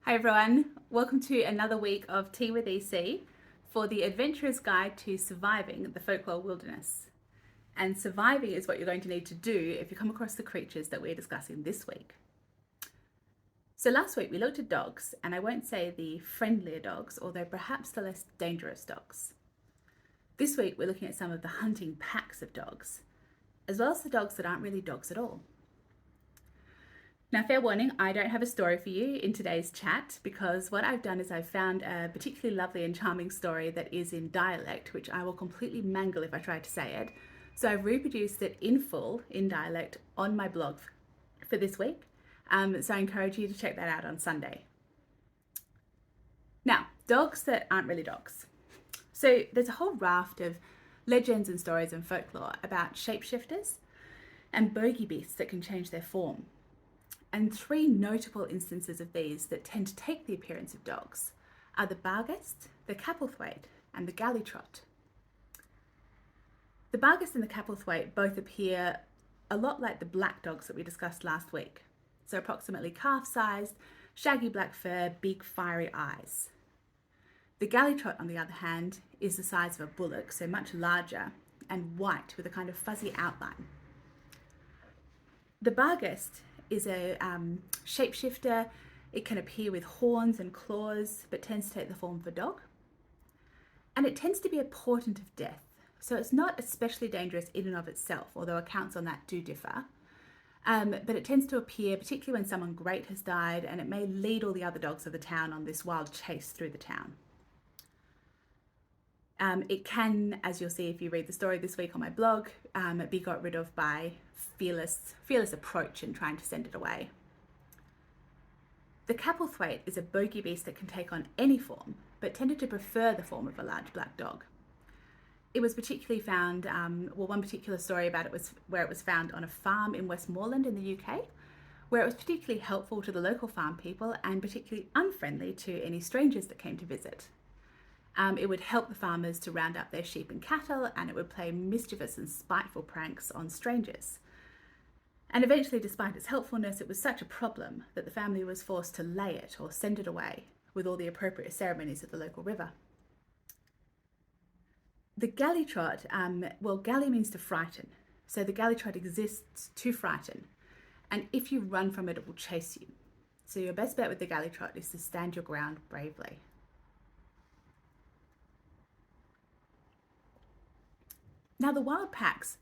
Hi everyone, welcome to another week of Tea with EC for the Adventurer's Guide to Surviving the Folklore Wilderness. And surviving is what you're going to need to do if you come across the creatures that we're discussing this week. So last week we looked at dogs, and I won't say the friendlier dogs, although perhaps the less dangerous dogs. This week we're looking at some of the hunting packs of dogs, as well as the dogs that aren't really dogs at all. Now, fair warning, I don't have a story for you in today's chat because what I've done is I've found a particularly lovely and charming story that is in dialect, which I will completely mangle if I try to say it. So I've reproduced it in full, in dialect, on my blog for this week. So I encourage you to check that out on Sunday. Now, dogs that aren't really dogs. So there's a whole raft of legends and stories and folklore about shapeshifters and bogey beasts that can change their form. And three notable instances of these that tend to take the appearance of dogs are the Barguest, the Capelthwaite, and the Galley-Trot. The Barguest and the Capelthwaite both appear a lot like the black dogs that we discussed last week. So approximately calf-sized, shaggy black fur, big fiery eyes. The Galley-Trot, on the other hand, is the size of a bullock, so much larger, and white with a kind of fuzzy outline. The Barghest is a shapeshifter. It can appear with horns and claws, but tends to take the form of a dog. And it tends to be a portent of death. So it's not especially dangerous in and of itself, although accounts on that do differ. But it tends to appear, particularly when someone great has died, and it may lead all the other dogs of the town on this wild chase through the town. It can, as you'll see if you read the story this week on my blog, be got rid of by fearless approach and trying to send it away. The Capelthwaite is a bogey beast that can take on any form, but tended to prefer the form of a large black dog. It was particularly found, one particular story about it was where it was found on a farm in Westmoreland in the UK, where it was particularly helpful to the local farm people and particularly unfriendly to any strangers that came to visit. It would help the farmers to round up their sheep and cattle, and it would play mischievous and spiteful pranks on strangers. And eventually, despite its helpfulness, it was such a problem that the family was forced to lay it or send it away with all the appropriate ceremonies at the local river. The Galley-Trot, galley means to frighten. So the Galley-Trot exists to frighten. And if you run from it, it will chase you. So your best bet with the Galley-Trot is to stand your ground bravely. Now the wild packs,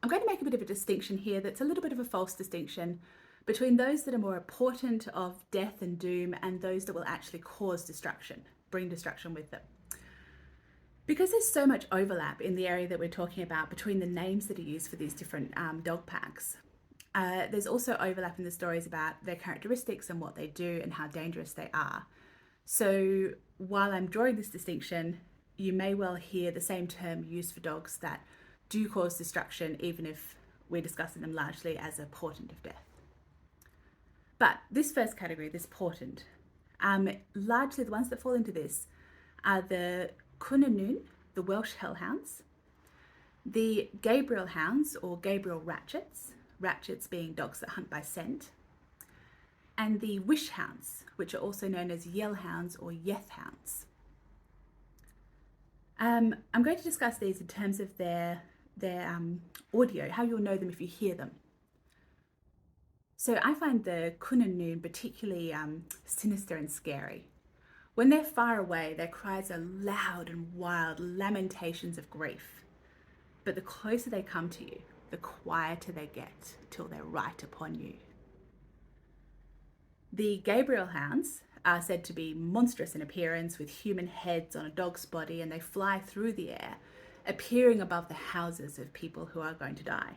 I'm going to make a bit of a distinction here that's a little bit of a false distinction between those that are more a portent of death and doom and those that will actually cause destruction, bring destruction with them. Because there's so much overlap in the area that we're talking about between the names that are used for these different dog packs, there's also overlap in the stories about their characteristics and what they do and how dangerous they are. So while I'm drawing this distinction, you may well hear the same term used for dogs that do cause destruction, even if we're discussing them largely as a portent of death. But this first category, this portent, largely the ones that fall into this are the Annwn, the Welsh hellhounds, the Gabriel hounds or Gabriel ratchets, ratchets being dogs that hunt by scent, and the wish hounds, which are also known as yell hounds or yeth hounds. I'm going to discuss these in terms of their audio, how you'll know them if you hear them. So I find the Annwn particularly sinister and scary. When they're far away, their cries are loud and wild lamentations of grief. But the closer they come to you, the quieter they get till they're right upon you. The Gabriel hounds are said to be monstrous in appearance with human heads on a dog's body, and they fly through the air, appearing above the houses of people who are going to die.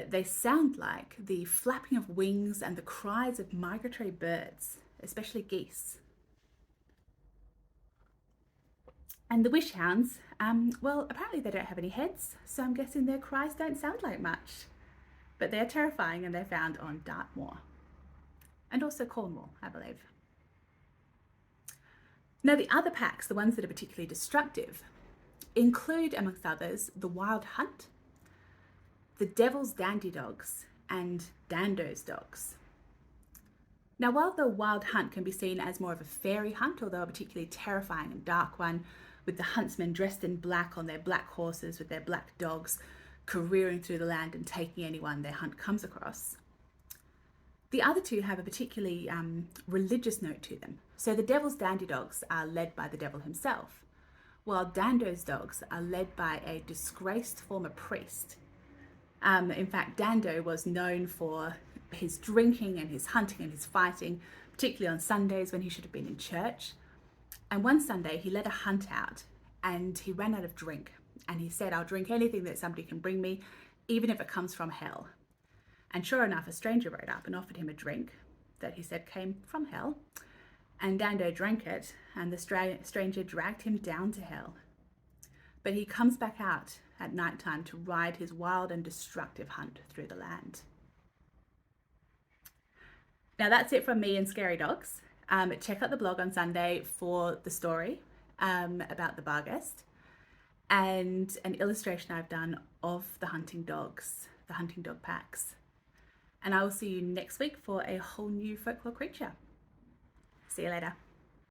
They sound like the flapping of wings and the cries of migratory birds, especially geese. And the wish hounds, apparently they don't have any heads, so I'm guessing their cries don't sound like much. But they're terrifying, and they're found on Dartmoor. And also Cornwall, I believe. Now the other packs, the ones that are particularly destructive, include, amongst others, the Wild Hunt, the Devil's Dandy dogs, and Dando's dogs. Now, while the wild hunt can be seen as more of a fairy hunt, although a particularly terrifying and dark one, with the huntsmen dressed in black on their black horses with their black dogs, careering through the land and taking anyone their hunt comes across, the other two have a particularly religious note to them. So the devil's dandy dogs are led by the devil himself, while Dando's dogs are led by a disgraced former priest. In fact, Dando was known for his drinking and his hunting and his fighting, particularly on Sundays when he should have been in church. And one Sunday he led a hunt out and he ran out of drink. And he said, "I'll drink anything that somebody can bring me, even if it comes from hell." And sure enough, a stranger rode up and offered him a drink that he said came from hell. And Dando drank it, and the stranger dragged him down to hell. But he comes back out at night time to ride his wild and destructive hunt through the land. Now that's it from me and Scary Dogs. Check out the blog on Sunday for the story about the Barghest and an illustration I've done of the hunting dogs, the hunting dog packs. And I will see you next week for a whole new folklore creature. See you later.